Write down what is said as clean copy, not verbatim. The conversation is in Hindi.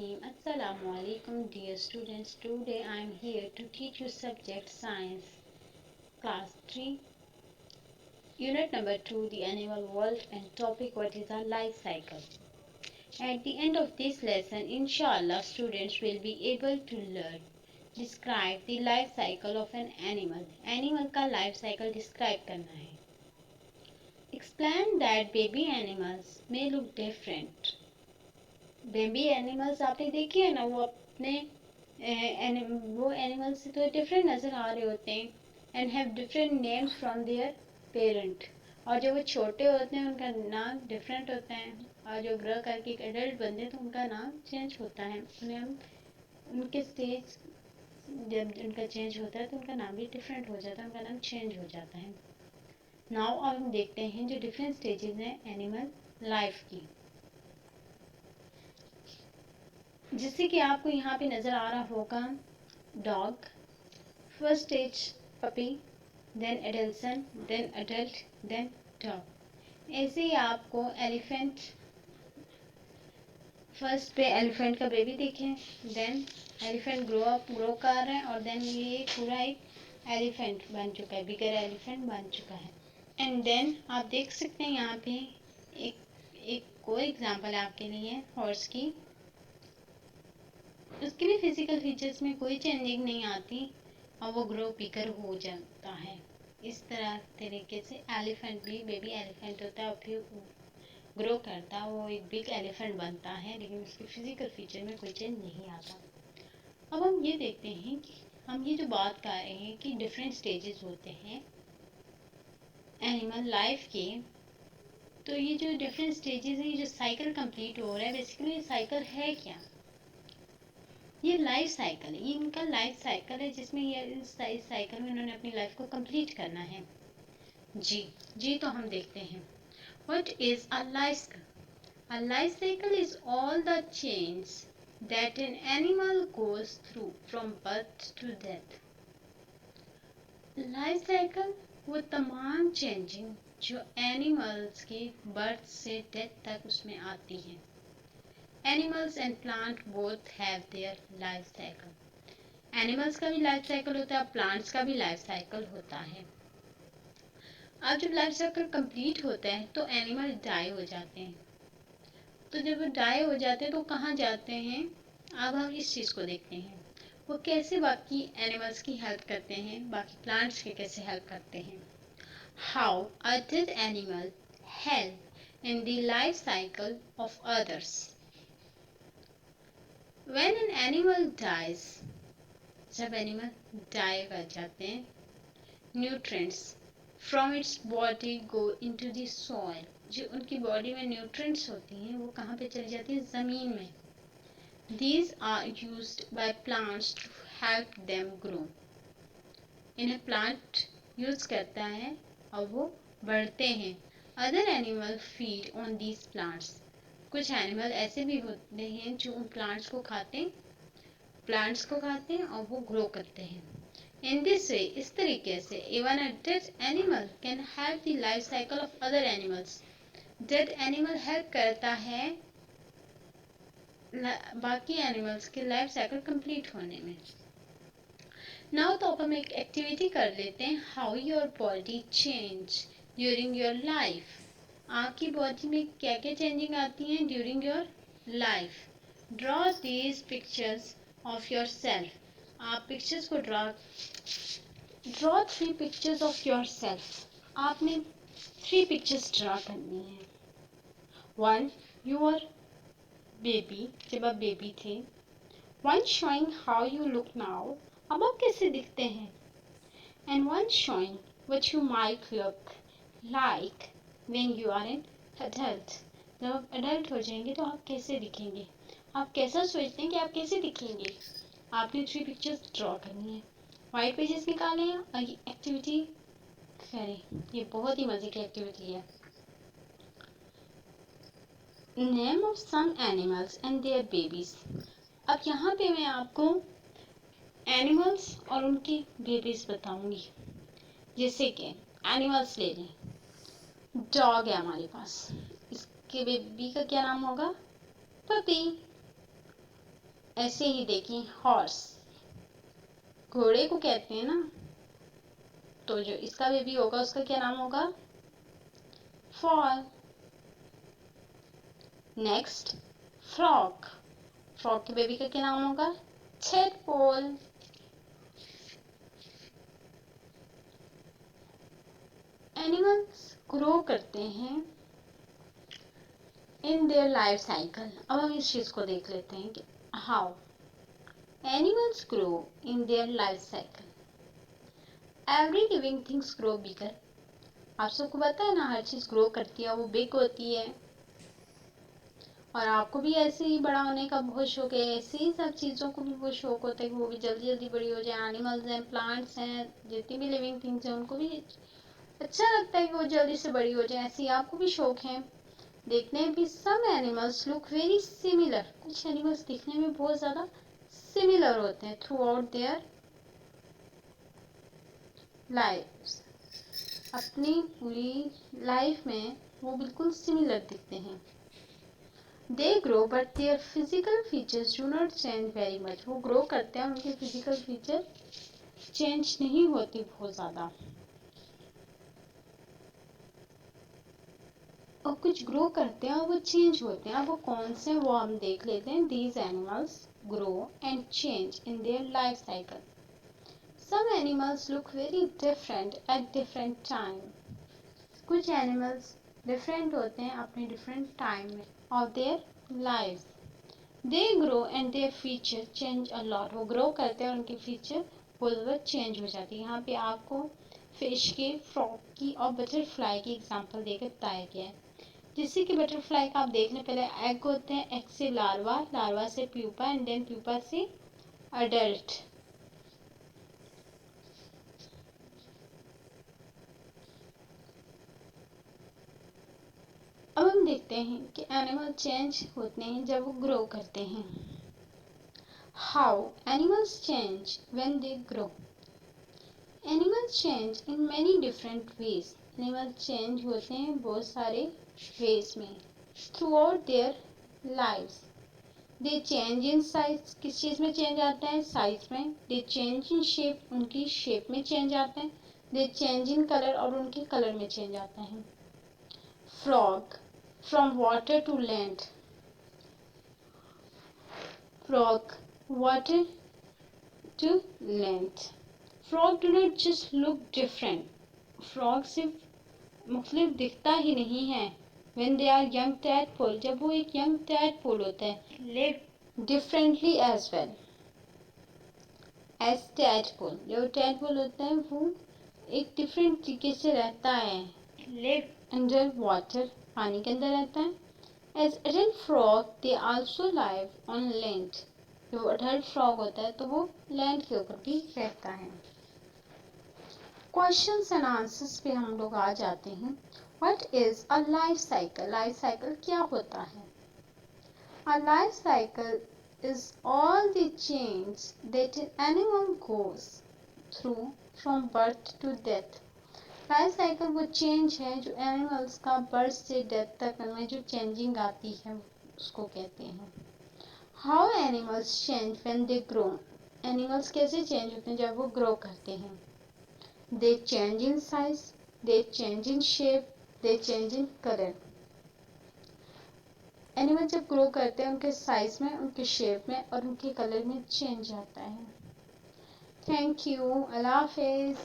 Bismillahirrahmanirrahim. Assalamu alaikum dear students. Today I am here to teach you subject science class 3 unit number 2 the animal world and topic what is our life cycle. At the end of this lesson inshallah students will be able to learn describe the life cycle of an animal. Animal का life cycle describe करना है. Explain that baby animals may look different. Baby animals आपने देखी है ना, वो अपने वो एनिमल्स से तो डिफरेंट नज़र आ रहे होते हैं and have different names from there parent. और जब वो छोटे होते हैं उनका नाम डिफरेंट होता है और जो ग्रो करके एक एडल्ट बनते हैं तो उनका नाम चेंज होता है। उन्हें हम उनके स्टेज जब उनका चेंज होता है तो उनका नाम भी डिफरेंट हो जाता है, उनका नाम चेंज हो जाता है। नाउ अब हम देखते हैं जो डिफरेंट स्टेजेस हैं एनिमल लाइफ की, जिससे कि आपको यहाँ पे नज़र आ रहा होगा dog first stage puppy, then adolescent, then adult, then dog. ऐसे ही आपको एलिफेंट फर्स्ट पे एलिफेंट का बेबी देखें, देन एलिफेंट ग्रो कर रहा है और देन ये पूरा एक एलिफेंट बन चुका है, बिगर एलिफेंट बन चुका है। एंड देन आप देख सकते हैं यहाँ पे एक और एग्जांपल है आपके लिए हॉर्स की। उसके भी फिजिकल फीचर्स में कोई चेंजिंग नहीं आती और वो ग्रो बिगर हो जाता है। इस तरीके से एलिफेंट भी बेबी एलिफेंट होता है और फिर ग्रो करता है, वो एक बिग एलिफेंट बनता है, लेकिन उसके फिजिकल फीचर में कोई चेंज नहीं आता। अब हम ये देखते हैं कि हम ये जो बात कर रहे हैं कि डिफरेंट स्टेजेस होते हैं एनिमल लाइफ के, तो ये जो डिफरेंट स्टेजेस हैं, ये जो साइकिल कंप्लीट हो रहा है, बेसिकली ये साइकिल है क्या? ये लाइफ साइकिल है, ये इनका लाइफ साइकिल है जिसमें ये इस साइकिल में इन्होंने अपनी लाइफ को कंप्लीट करना है। जी तो हम देखते हैं what is a life cycle. A life cycle is all the change that an animal goes through from birth to death. Life cycle वो तमाम चेंजिंग जो एनिमल्स की बर्थ से डेथ तक उसमें आती हैं। Animals and plant both have their life cycle. Animals का भी लाइफ साइकिल होता है, प्लांट्स का भी लाइफ साइकिल होता है। अब जब लाइफ साइकिल कंप्लीट होता है तो एनिमल डाई हो जाते हैं। तो जब वो डाई हो जाते हैं तो कहाँ जाते हैं? अब हम इस चीज़ को देखते हैं वो कैसे बाकी एनिमल्स की हेल्प करते हैं, बाकी प्लांट्स की कैसे हेल्प करते हैं। How a dead animal help in the life cycle of others. When an animal dies, जब एनिमल डाई कर जाते हैं, nutrients from its body go into the soil. जो उनकी बॉडी में न्यूट्रिएंट्स होती हैं वो कहाँ पे चली जाती है? ज़मीन में। These are used by plants to help them grow. इन्हें प्लांट यूज करता है और वो बढ़ते हैं। Other animal feed on these plants. कुछ एनिमल ऐसे भी होते हैं जो उन प्लांट्स को खाते हैं और वो ग्रो करते हैं। इन दिस वे, इस तरीके से even a dead animal can help the life cycle of other animals. Dead animal help करता है बाकी एनिमल्स के लाइफ साइकिल कंप्लीट होने में। नाउ तो अब हम एक एक्टिविटी कर लेते हैं, how your body change during your life. आपकी बॉडी में क्या क्या चेंजिंग आती हैं during your life. Draw these pictures of your self. आप पिक्चर्स को draw 3 pictures of your self. आपने 3 पिक्चर्स ड्रॉ करनी है। 1 योर बेबी, जब आप बेबी थे। 1 showing how you look now, अब आप कैसे दिखते हैं। And 1 showing what you might look like when you are an adult। जब आप अडल्ट हो जाएंगे तो आप कैसे दिखेंगे, आप कैसा सोचते हैं कि आप कैसे दिखेंगे। आपने 3 पिक्चर्स ड्रॉ करनी है, वाइट पेजेस निकालें और ये एक्टिविटी करें। ये बहुत ही मज़े की एक्टिविटी है। Name of some animals and their babies. अब यहाँ पे मैं आपको एनिमल्स और उनकी बेबीज बताऊंगी। जैसे कि एनिमल्स ले लें, डॉग है हमारे पास, इसके बेबी का क्या नाम होगा? पपी। ऐसे ही देखिए हॉर्स, घोड़े को कहते हैं ना, तो जो इसका बेबी होगा उसका क्या नाम होगा? फॉल। नेक्स्ट फ्रॉग, फ्रॉग के बेबी का क्या नाम होगा? थेडपोल। एनिमल्स ग्रो करते हैं इन देयर लाइफ साइकिल। अब हम इस चीज को देख लेते हैं कि how animals grow in their life cycle. Every living things grow bigger. आप सबको पता है ना, हर चीज ग्रो करती है, वो बिग होती है। और आपको भी ऐसे ही बड़ा होने का बहुत शौक है, ऐसे ही सब चीज़ों को भी बहुत शौक होता है कि वो भी जल्दी जल्दी बड़ी हो जाए। एनिमल्स हैं, प्लांट्स हैं, जितनी भी लिविंग थिंग्स हैं, उनको भी अच्छा लगता है कि वो जल्दी से बड़ी हो जाए। ऐसे ही आपको भी शौक है। देखने में भी some animals look very similar. कुछ एनिमल्स दिखने में बहुत ज़्यादा सिमिलर होते हैं थ्रू आउट देयर लाइफ। अपनी पूरी लाइफ में वो बिल्कुल सिमिलर दिखते हैं। They grow but their physical features do not change very much. वो ग्रो करते हैं, उनके फिजिकल फीचर चेंज नहीं होती बहुत ज़्यादा। और कुछ ग्रो करते हैं और वो चेंज होते हैं। अब वो कौन से, वो हम देख लेते हैं। These animals grow and change in their life cycle. Some animals look very different at different time. कुछ एनिमल्स डिफरेंट होते हैं अपने डिफरेंट टाइम में of their life. They grow and their feature change a lot. वो ग्रो करते हैं और उनके फीचर बहुत ज़्यादा चेंज हो जाती है। यहाँ पे आपको फिश के, फ्रॉग की और बटरफ्लाई की एग्जांपल देकर बताया गया है। जैसे कि बटरफ्लाई का आप देख लें, पहले एग होते हैं, एग से लार्वा, लार्वा से प्यूपा एंड देन प्यूपा से अडल्ट। अब हम देखते हैं कि एनिमल चेंज होते हैं जब वो ग्रो करते हैं। How animals change when they grow. Animals change in many different ways. Animal change होते हैं बहुत सारे वेज में through out their lives. They change in size, किस चीज़ में चेंज आता है? साइज में। दे चेंज इन शेप, उनकी शेप में चेंज आता है। दे चेंज इन कलर, और उनके कलर में चेंज आता है। Frog, from water to land. Frog, water to land. Frog do not just look different. Frog सिर्फ मुख्तलिफ दिखता ही नहीं है। When they are young tadpole, जब वो एक यंग टैडपोल होता है। Live differently as well as tadpole. जो टैडपोल होता है वो एक डिफरेंट तरीके से रहता है। लिव अंडर वाटर, पानी के अंदर रहता है। As adult frog they also live on land. जो अडल्ट फ्रॉग होता है तो वो लैंड के ऊपर भी रहता है। क्वेश्चंस एंड आंसर्स पे हम लोग आ जाते हैं। What is a life cycle? Life cycle क्या होता है? A life cycle is all the change that an animal goes through from birth to death. Life cycle वो चेंज है जो एनिमल्स का बर्थ से डेथ तक में जो चेंजिंग आती है उसको कहते हैं। How animals change when they grow. Animals कैसे चेंज होते हैं जब वो ग्रो करते हैं? दे change in size, they change in shape, they change in colour. Animal जब ग्रो करते हैं उनके साइज में, उनके शेप में और उनके कलर में चेंज आता है। Thank you. अल्लाह हाफिज़।